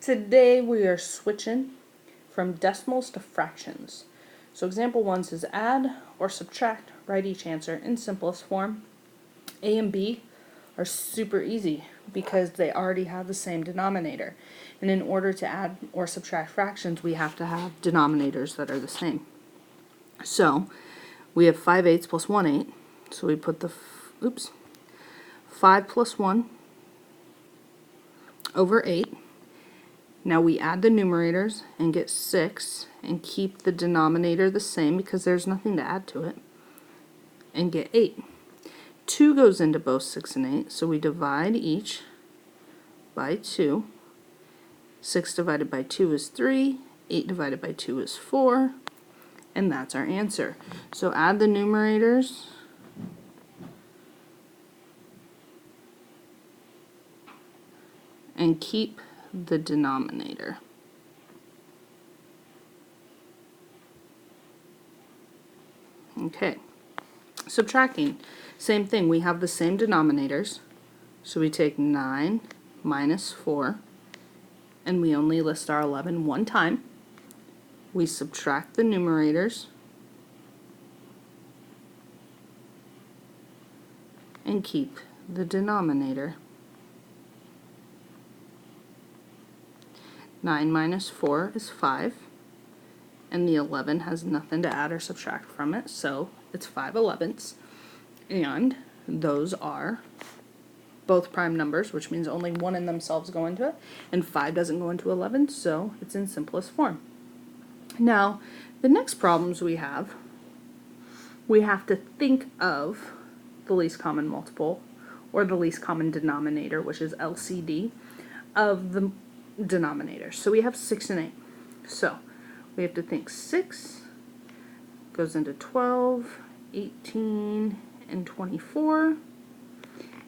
Today we are switching from decimals to fractions. So example 1 says add or subtract, write each answer in simplest form. A and B are super easy because they already have the same denominator. And in order to add or subtract fractions, we have to have denominators that are the same. So we have 5/8 plus 1/8. So we put the 5 plus 1 over 8. Now we add the numerators and get 6 and keep the denominator the same because there's nothing to add to it, and get 8. 2 goes into both 6 and 8, so we divide each by 2. 6 divided by 2 is 3, 8 divided by 2 is 4, and that's our answer. So add the numerators and keep the denominator. Okay, subtracting, same thing, we have the same denominators, so we take 9 minus 4, and we only list our 11 one time. We subtract the numerators and keep the denominator. 9 minus 4 is 5, and the 11 has nothing to add or subtract from it, so it's 5/11ths, and those are both prime numbers, which means only one in themselves go into it, and 5 doesn't go into 11, so it's in simplest form. Now, the next problems we have to think of the least common multiple, or the least common denominator, which is LCD, of the denominators. So we have 6 and 8. So we have to think 6 goes into 12, 18, and 24,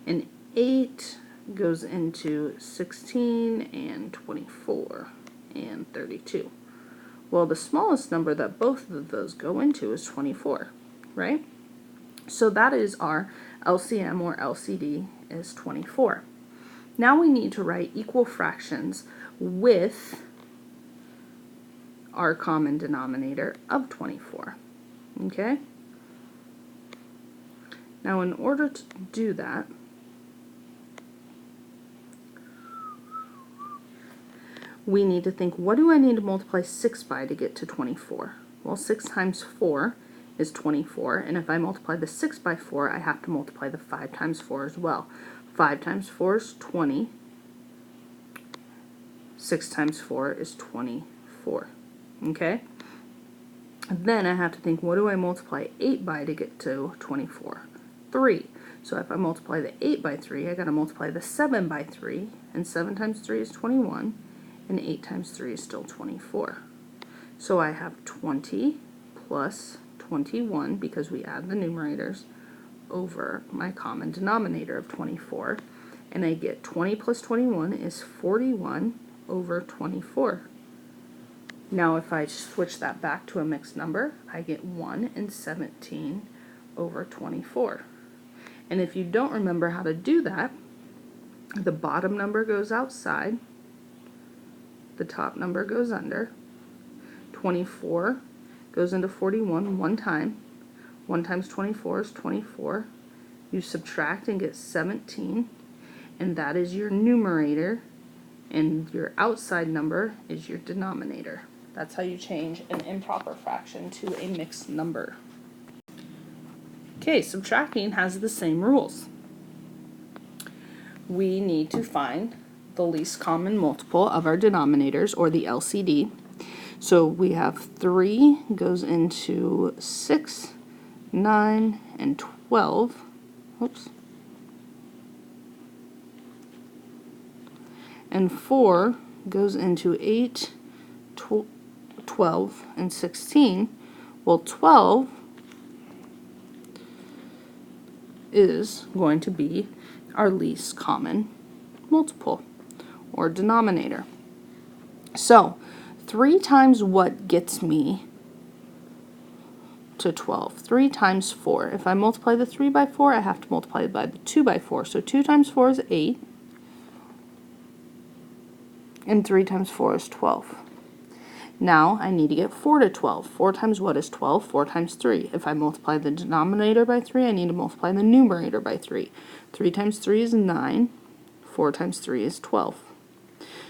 and 8 goes into 16 and 24 and 32. Well, the smallest number that both of those go into is 24, right? So that is our LCM, or LCD is 24. Now we need to write equal fractions with our common denominator of 24. Okay? Now in order to do that, we need to think, what do I need to multiply 6 by to get to 24? Well, 6 times 4 is 24, and if I multiply the 6 by 4, I have to multiply the 5 times 4 as well. 5 times 4 is 20. 6 times 4 is 24. Okay? Then I have to think, what do I multiply 8 by to get to 24? 3. So if I multiply the 8 by 3, I got to multiply the 7 by 3, and 7 times 3 is 21, and 8 times 3 is still 24. So I have 20 plus 21, because we add the numerators, over my common denominator of 24, and I get 20 plus 21 is 41 over 24. Now if I switch that back to a mixed number, I get 1 and 17 over 24. And if you don't remember how to do that, the bottom number goes outside, the top number goes under, 24 goes into 41 one time. 1 times 24 is 24. You subtract and get 17, and that is your numerator, and your outside number is your denominator. That's how you change an improper fraction to a mixed number. Okay, subtracting has the same rules. We need to find the least common multiple of our denominators, or the LCD. So we have 3 goes into 6, 9, and 12. Oops. And 4 goes into 8, 12, and 16. Well, 12 is going to be our least common multiple, or denominator. So 3 times what gets me to 12? 3 times 4. If I multiply the 3 by 4, I have to multiply it by the 2 by 4. So 2 times 4 is 8. And 3 times 4 is 12. Now I need to get 4 to 12. 4 times what is 12? 4 times 3. If I multiply the denominator by 3, I need to multiply the numerator by 3. 3 times 3 is 9. 4 times 3 is 12.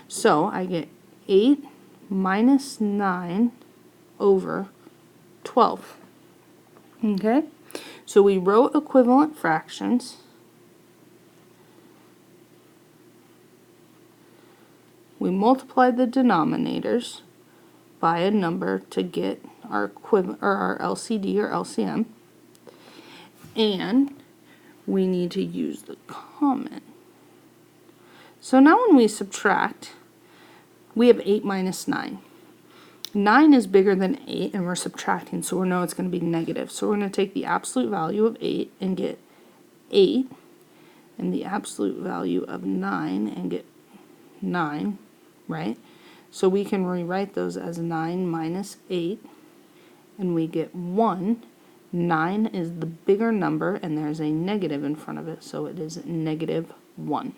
So I get 8 minus 9 over 12. Okay? So we wrote equivalent fractions. We multiplied the denominators by a number to get our equivalent, or our LCD or LCM, and we need to use the common. So now when we subtract, we have 8 minus 9. 9 is bigger than 8, and we're subtracting, so we know it's going to be negative. So we're going to take the absolute value of 8 and get 8, and the absolute value of 9 and get 9, right? So we can rewrite those as 9 minus 8, and we get 1. 9 is the bigger number, and there's a negative in front of it, so it is negative 1.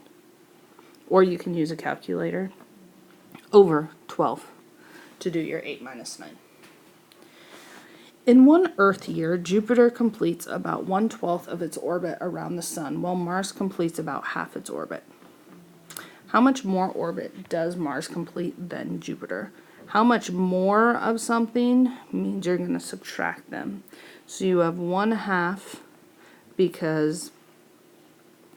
Or you can use a calculator over 12 to do your 8 minus 9. In one Earth year, Jupiter completes about 1/12 of its orbit around the Sun, while Mars completes about half its orbit. How much more orbit does Mars complete than Jupiter? How much more of something means you're going to subtract them. So you have 1/2 because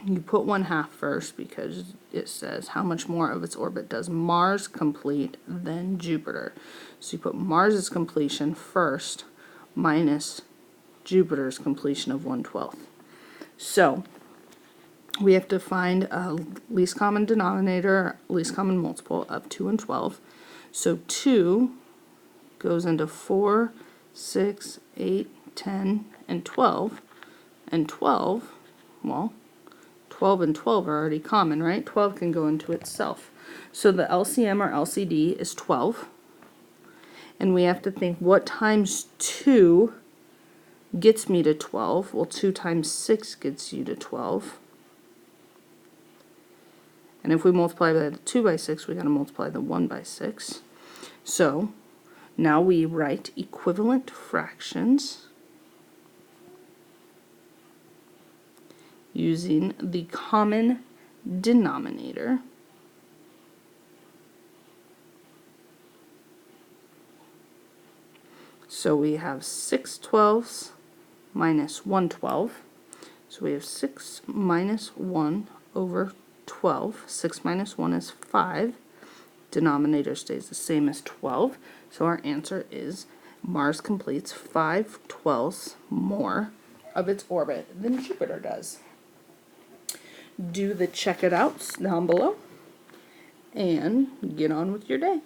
you put 1/2 first because it says how much more of its orbit does Mars complete than Jupiter. So you put Mars's completion first minus Jupiter's completion of 1/12. So we have to find a least common denominator, least common multiple of 2 and 12. So 2 goes into 4, 6, 8, 10, and 12. And 12, well, 12 and 12 are already common, right? 12 can go into itself. So the LCM or LCD is 12. And we have to think what times 2 gets me to 12. Well, 2 times 6 gets you to 12. And if we multiply the 2 by 6, we got to multiply the 1 by 6. So now we write equivalent fractions using the common denominator. So we have 6/12 minus 1/12. So we have 6 minus 1 over 12. 6 minus 1 is 5. Denominator stays the same as 12. So our answer is Mars completes 5/12 more of its orbit than Jupiter does. Do the check it outs down below and get on with your day.